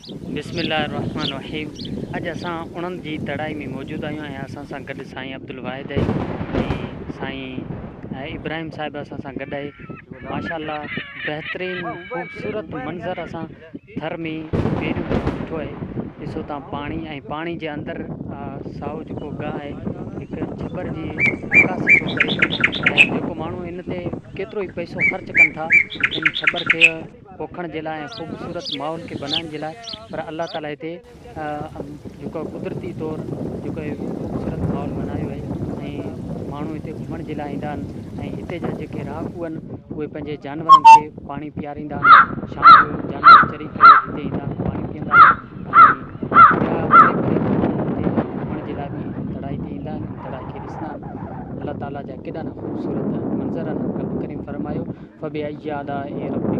बिस्मिल्लाहिर्रहमानिर्रहीम। अज असां उणन जी तड़ाई में मौजूद आहियूं ऐं असां सां गॾु साईं अब्दुल वाहिद ऐं साईं इब्राहिम साहिब असां सां गॾु आहे। माशाअल्लाह बहितरीन ख़ूबसूरत मंज़र असां थर में पहिरियों ॾिठो आहे। ॾिसो तव्हां पाणी ऐं पाणी जे अंदरि साओ जेको गाह आहे हिकु छबर जी अक्कासी थो करे ऐं जेको माण्हू इन ते केतिरो ई पैसो ख़र्चु कनि था इन छबर खे पोखण जे लाइ ऐं ख़ूबसूरत माहौल खे बनाइण जे लाइ, पर अल्लाह ताला हिते जेको कुदरती तौरु जेको ख़ूबसूरत माहौल बनायो आहे ऐं माण्हू हिते घुमण जे लाइ ईंदा आहिनि ऐं हिते जा जेके रहाकू आहिनि उहे पंहिंजे जानवरनि खे पाणी पीआरींदा आहिनि। शाम जो जानवर चरी करे हिते ईंदा आहिनि, पाणी पीअंदा आहिनि ऐं घुमण जे लाइ बि तड़ाई ते ईंदा आहिनि, तड़ाई खे ॾिसंदा आहिनि। अल्लाह ताला जा केॾा न ख़ूबसूरत मंज़र आहिनि। रब करीम फरमायो फबि अय्यि आलाइ रब्बिकुमा